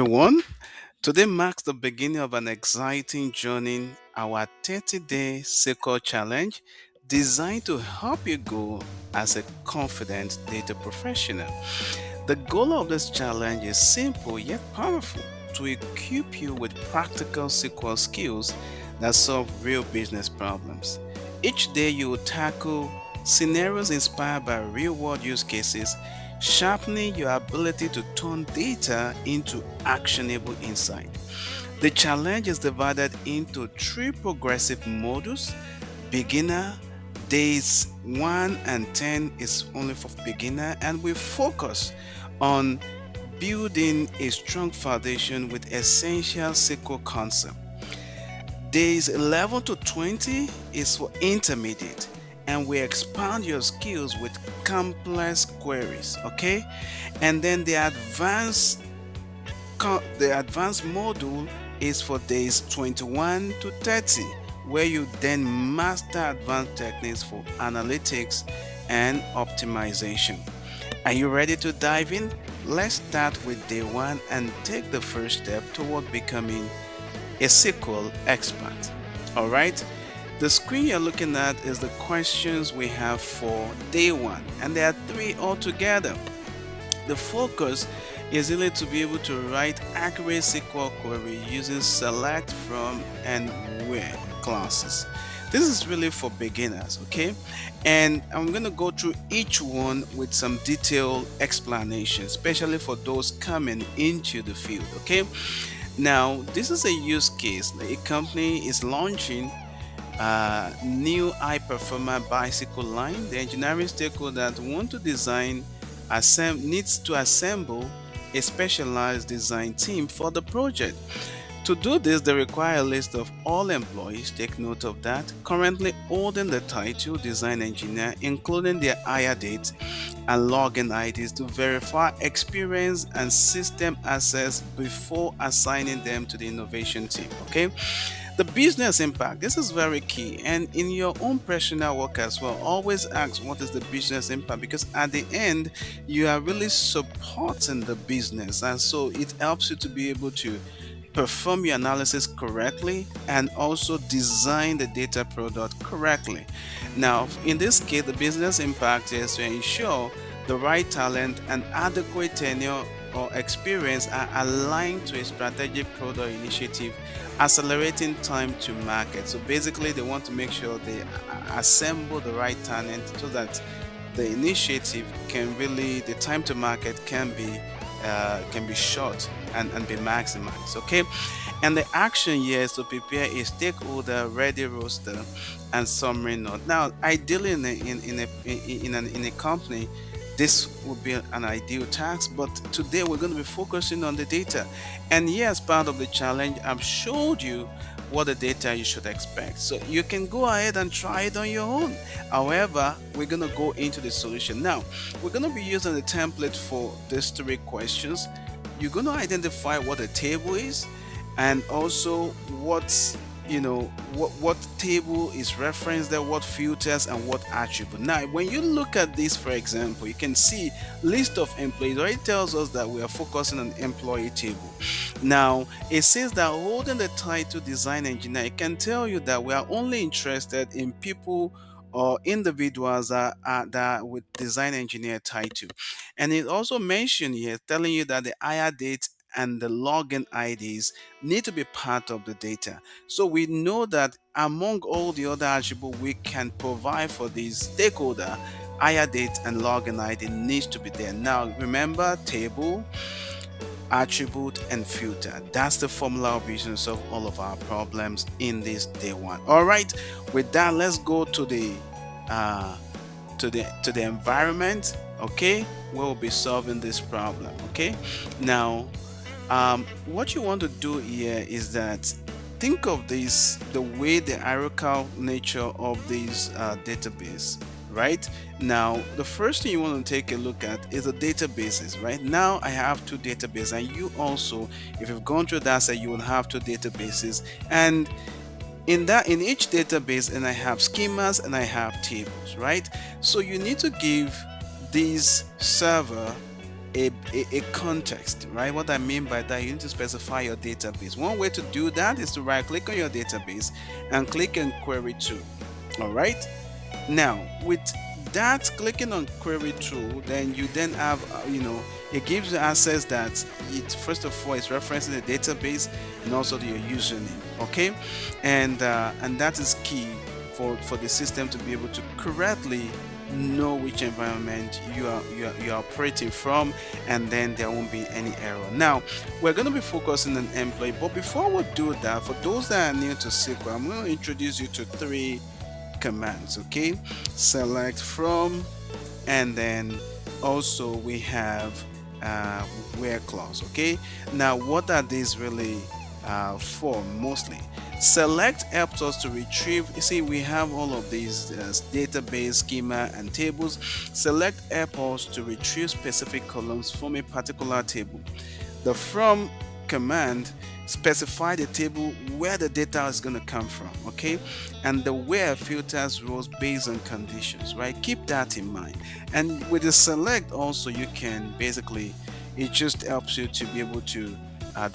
everyone. Today marks the beginning of an exciting journey, our 30-day SQL challenge designed to help you grow as a confident data professional. The goal of this challenge is simple yet powerful to equip you with practical SQL skills that solve real business problems. Each day you will tackle scenarios inspired by real world use cases, sharpening your ability to turn data into actionable insight. The challenge is divided into three progressive modules: beginner, days 1 and 10 is only for beginner, and we focus on building a strong foundation with essential SQL concept. Days 11 to 20 is for intermediate, and we expand your skills with complex queries, okay? And then the advanced module is for days 21 to 30, where you then master advanced techniques for analytics and optimization. Are you ready to dive in? Let's start with day 1 and take the first step toward becoming a SQL expert. All right? The screen you're looking at is the questions we have for day 1, and there are 3 altogether. The focus is really to be able to write accurate SQL query using select, from, and where classes. This is really for beginners, okay? And I'm going to go through each one with some detailed explanation, especially for those coming into the field, okay? Now, this is a use case. A company is launching a new high performer bicycle line. The engineering stakeholders want to needs to assemble a specialized design team for the project. To do this, they require a list of all employees, take note of that, currently holding the title design engineer, including their hire dates and login IDs, to verify experience and system access before assigning them to the innovation team. Okay. The business impact, this is very key, and in your own personal work as well, always ask what is the business impact, because at the end you are really supporting the business, and so it helps you to be able to perform your analysis correctly and also design the data product correctly. Now, in this case, the business impact is to ensure the right talent and adequate tenure or experience are aligned to a strategic product initiative, accelerating time to market. So basically, they want to make sure they assemble the right talent so that the initiative can really, the time to market can be short and be maximized. Okay, and the action here is to prepare a stakeholder ready roster and summary note. Now, ideally, in a company, this would be an ideal task, but today we're going to be focusing on the data. And here, as part of the challenge, I've showed you what the data you should expect. So you can go ahead and try it on your own. However, we're going to go into the solution. Now, we're going to be using the template for these 3 questions. You're going to identify what a table is, and also what table is referenced there, what filters and what attribute. Now, when you look at this, for example, you can see list of employees. Already tells us that we are focusing on employee table. Now, it says that holding the title design engineer, it can tell you that we are only interested in people or individuals that with design engineer title. And it also mentioned here telling you that the hire date and the login IDs need to be part of the data. So we know that among all the other attributes we can provide for these stakeholder, hire date and login ID needs to be there. Now remember, table, attribute, and filter. That's the formula of vision to solve all of our problems in this day 1. All right. With that, let's go to the uh, to the environment. Okay, we'll be solving this problem. Okay. Now, what you want to do here is that think of this the way the hierarchical nature of this database. Right now, the first thing you want to take a look at is the databases. Right now, I have 2 databases, and you also, if you've gone through that set, you will have 2 databases, and in each database, and I have schemas and I have tables. Right, so you need to give this server a context, right? What I mean by that, you need to specify your database. One way to do that is to right click on your database and click on query to. All right. Now, with that clicking on query tool, then you then have, it gives you access that it first of all is referencing the database and also your username. Okay, and that is key for the system to be able to correctly know which environment you are operating from, and then there won't be any error. Now we're going to be focusing on employee, but before we do that, for those that are new to SQL, I'm going to introduce you to three commands. Okay, select from, and then also we have where clause. Okay, now what are these really for? Mostly select helps us to retrieve. You see, we have all of these database schema and tables. Select helps us to retrieve specific columns from a particular table. The from command specify the table where the data is going to come from. Okay, and the where filters rows based on conditions, right? Keep that in mind. And with the select also, you can basically, it just helps you to be able to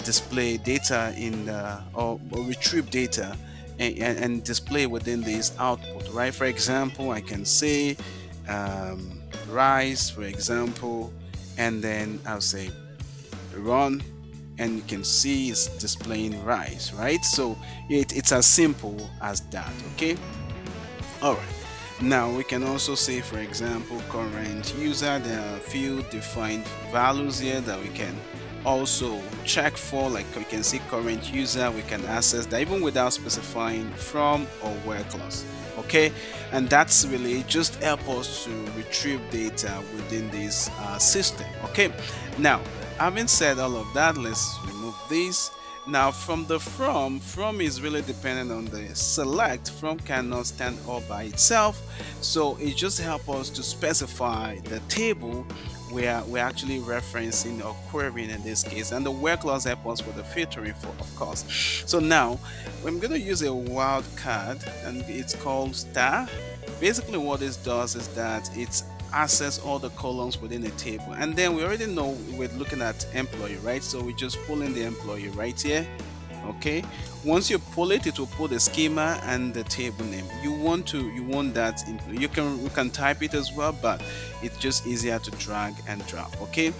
display data in or retrieve data and display within this output, right? For example, I can say rise, for example, and then I'll say run, and you can see it's displaying rise, right? So it's as simple as that. Okay, all right. Now we can also say, for example, current user. There are a few defined values here that we can also check for, like we can see current user. We can access that even without specifying from or where clause. Okay, and that's really just help us to retrieve data within this system. Okay, now having said all of that, let's remove this. Now from the from is really dependent on the select. From cannot stand all by itself, so it just helps us to specify the table where we're actually referencing or querying in this case, and the where clause helps us with the filtering, for of course. So now I'm going to use a wildcard, and it's called star. Basically what this does is that it's access all the columns within a table, and then we already know we're looking at employee, right? So we just pull in the employee right here. Okay, once you pull it, it will pull the schema and the table name. You want that in, you can type it as well, but it's just easier to drag and drop. Okay,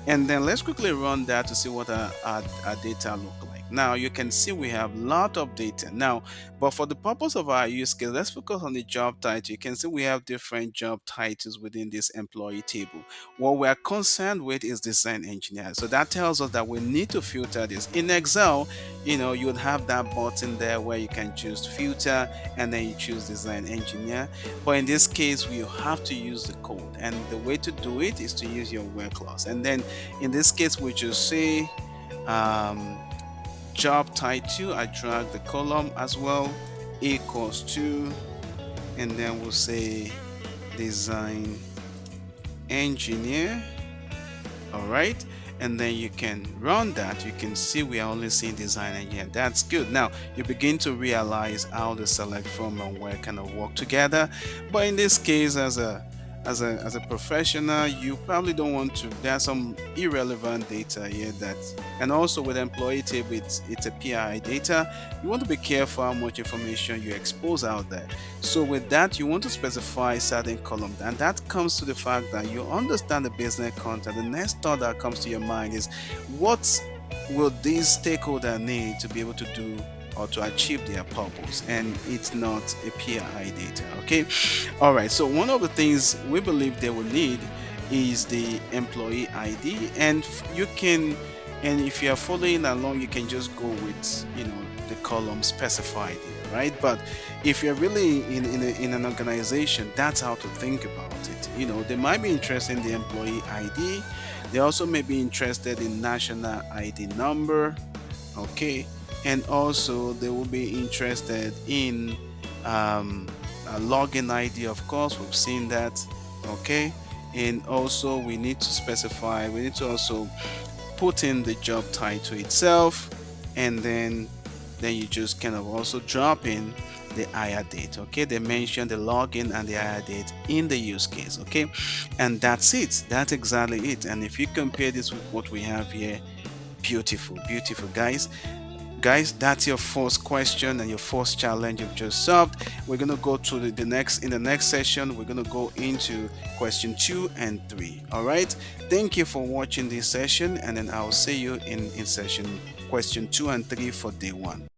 and then let's quickly run that to see what our data look like. Now you can see we have a lot of data now, but for the purpose of our use case, let's focus on the job title. You can see we have different job titles within this employee table. What we are concerned with is design engineer, so that tells us that we need to filter this. In Excel, you would have that button there where you can choose filter, and then you choose design engineer, but in this case we have to use the code, and the way to do it is to use your where clause. And then in this case we just say job title, I drag the column as well, equals to, and then we'll say design engineer. All right, and then you can run that. You can see we are only seeing design engineer. That's good. Now you begin to realize how the select from and where kind of work together. But in this case, as a professional, you probably don't want to. There's some irrelevant data here that, and also with employee table, it's a PII data. You want to be careful how much information you expose out there. So with that, you want to specify certain columns, and that comes to the fact that you understand the business content. The next thought that comes to your mind is, what will this stakeholder need to be able to do or to achieve their purpose, and it's not a PII data. Okay, all right. So one of the things we believe they will need is the employee ID, and you can, and if you are following along, you can just go with the column specified here, right? But if you're really in an organization, that's how to think about it. They might be interested in the employee ID. They also may be interested in national ID number. Okay, and also they will be interested in a login ID. Of course, we've seen that. Okay, and also we need to also put in the job title itself, and then you just kind of also drop in the hire date. Okay, they mention the login and the hire date in the use case. Okay, and that's it. That's exactly it. And if you compare this with what we have here, beautiful, beautiful, guys. Guys, that's your first question and your first challenge you've just solved. We're gonna go to the next in the next session. We're gonna go into question 2 and 3. All right. Thank you for watching this session, and then I'll see you in session question 2 and 3 for day 1.